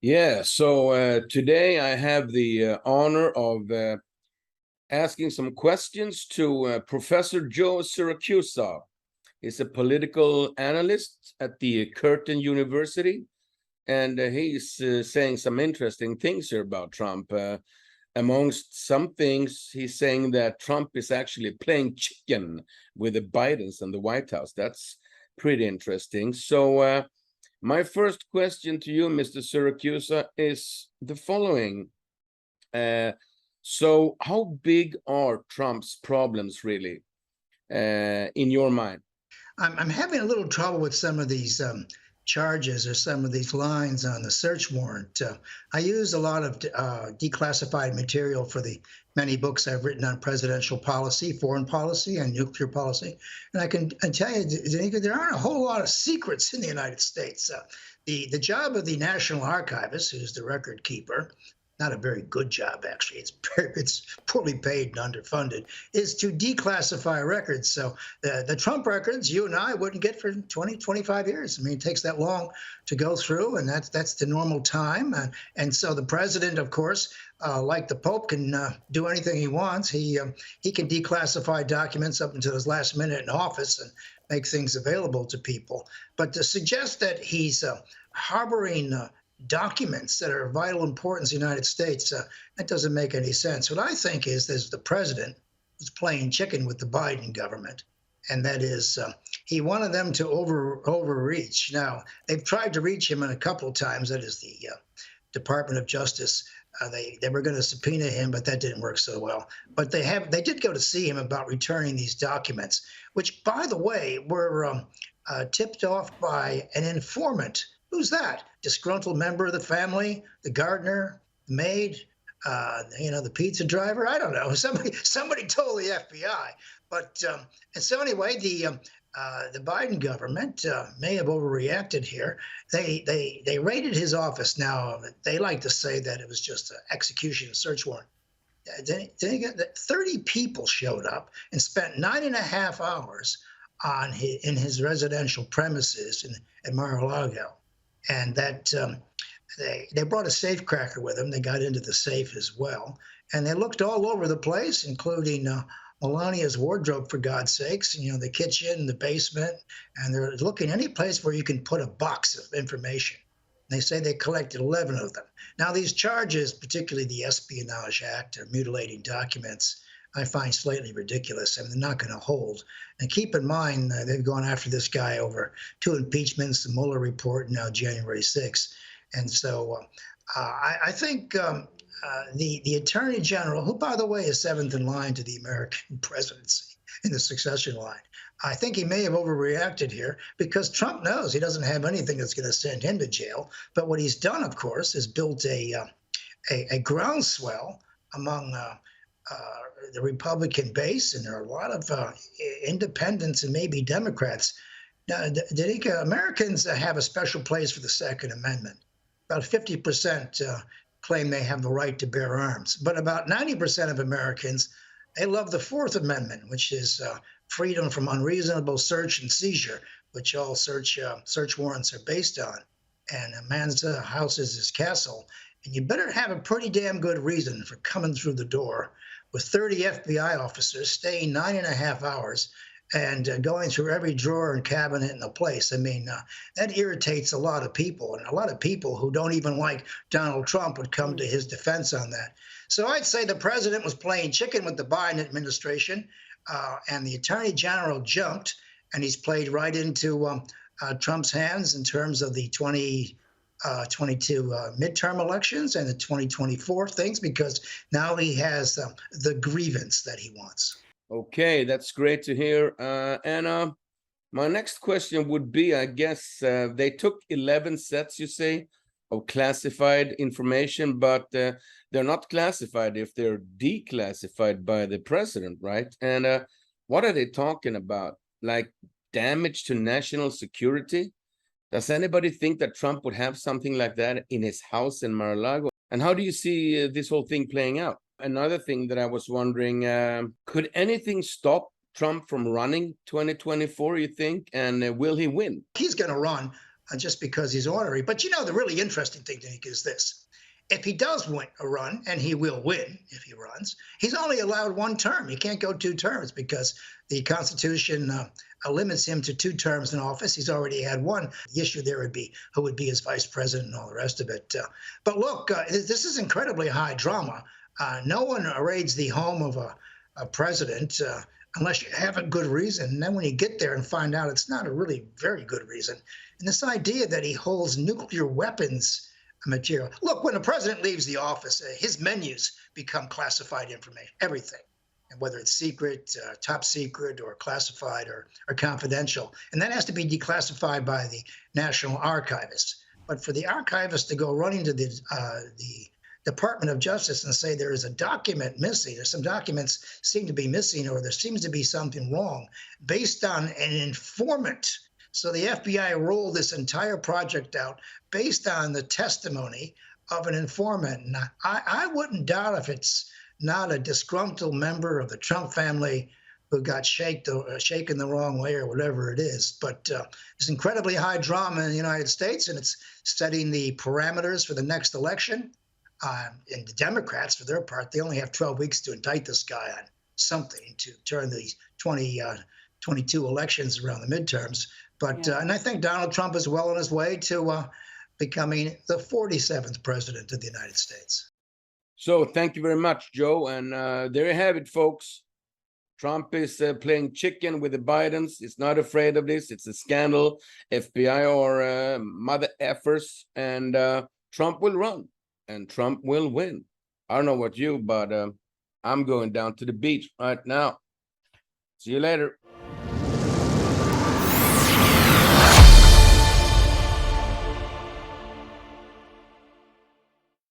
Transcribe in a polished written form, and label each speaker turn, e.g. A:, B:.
A: Yeah, so today I have the honor of asking some questions to Professor Joe Siracusa. He's a political analyst at the Curtin University, and he's saying some interesting things here about Trump. Amongst some things, he's saying that Trump is actually playing chicken with the Bidens and the White House. That's pretty interesting. So, my first question to you, Mr. Siracusa, is the following. Uh, so, how big are Trump's problems really, in your mind?
B: I'm having a little trouble with some of these charges or some of these lines on the search warrant. I used a lot of declassified material for the many books I've written on presidential policy, foreign policy, and nuclear policy. And I tell you, there aren't a whole lot of secrets in the United States. The job of the National Archivist, who's the record keeper, not a very good job, actually. It's poorly paid and underfunded, is to declassify records. So the Trump records, you and I wouldn't get for 20, 25 years. I mean, it takes that long to go through, and that's the normal time. And so the president, of course, like the Pope, can do anything he wants. He can declassify documents up until his last minute in office and make things available to people. But to suggest that he's harboring documents that are of vital importance in the United States, that doesn't make any sense. What I think is the president was playing chicken with the Biden government, and that is he wanted them to overreach. Now, they've tried to reach him a couple of times. That is the Department of Justice. They were going to subpoena him, but that didn't work so well. But they did go to see him about returning these documents, which, by the way, were tipped off by an informant. Who's that? Disgruntled member of the family, the gardener, the maid, the pizza driver? I don't know. Somebody told the FBI. But and so anyway, the Biden government may have overreacted here. They raided his office. Now they like to say that it was just an execution search warrant. 30 people showed up and spent 9.5 hours in his residential premises in Mar-a-Lago. And that they brought a safecracker with them. They got into the safe as well. And they looked all over the place, including Melania's wardrobe, for God's sakes, the kitchen, the basement. And they're looking any place where you can put a box of information. They say they collected 11 of them. Now, these charges, particularly the Espionage Act or mutilating documents, I find slightly ridiculous. I mean, they're not going to hold. And keep in mind, they've gone after this guy over 2 impeachments, the Mueller report, now January 6th. And so I think the Attorney General, who, by the way, is 7th in line to the American presidency in the succession line, I think he may have overreacted here because Trump knows he doesn't have anything that's going to send him to jail. But what he's done, of course, is built a groundswell among the Republican base, and there are a lot of independents and maybe Democrats. Now, Danica, Americans have a special place for the Second Amendment. About 50% claim they have the right to bear arms, but about 90% of Americans, they love the Fourth Amendment, which is freedom from unreasonable search and seizure, which all search warrants are based on. And a man's house is his castle. And you better have a pretty damn good reason for coming through the door with 30 FBI officers staying 9.5 hours and going through every drawer and cabinet in the place. I mean, that irritates a lot of people, and a lot of people who don't even like Donald Trump would come to his defense on that. So I'd say the president was playing chicken with the Biden administration, and the attorney general jumped, and he's played right into Trump's hands in terms of the 2022 midterm elections and the 2024 things, because now he has the grievance that he wants.
A: Okay, that's great to hear. And my next question would be, I guess they took 11 sets, you say, of classified information, but they're not classified if they're declassified by the president, right? And what are they talking about? Like damage to national security? Does anybody think that Trump would have something like that in his house in Mar-a-Lago? And how do you see this whole thing playing out? Another thing that I was wondering, could anything stop Trump from running 2024, you think? And will he win?
B: He's going to run. just because he's ornery. But you know, the really interesting thing, Nick, is this. If he does win a run, and he will win if he runs, he's only allowed one term. He can't go 2 terms because the Constitution limits him to 2 terms in office. He's already had one. The issue there would be who would be his vice president and all the rest of it. But look, this is incredibly high drama. No one raids the home of a president unless you have a good reason. And then when you get there and find out it's not a really very good reason, and this idea that he holds nuclear weapons material. Look, when a president leaves the office, his menus become classified information, everything, and whether it's secret, top secret, or classified or confidential. And that has to be declassified by the National Archivist. But for the archivist to go running to the Department of Justice and say there is a document missing, there's some documents seem to be missing, or there seems to be something wrong, based on an informant. So the FBI rolled this entire project out based on the testimony of an informant. And I wouldn't doubt if it's not a disgruntled member of the Trump family who got shaken the wrong way or whatever it is. But it's incredibly high drama in the United States, and it's setting the parameters for the next election. And the Democrats, for their part, they only have 12 weeks to indict this guy on something to turn these 2022 elections around the midterms. But and I think Donald Trump is well on his way to becoming the 47th president of the United States.
A: So thank you very much, Joe. And there you have it, folks. Trump is playing chicken with the Bidens. He's not afraid of this. It's a scandal. FBI or mother effers, and Trump will run, and Trump will win. I don't know what you, but I'm going down to the beach right now. See you later.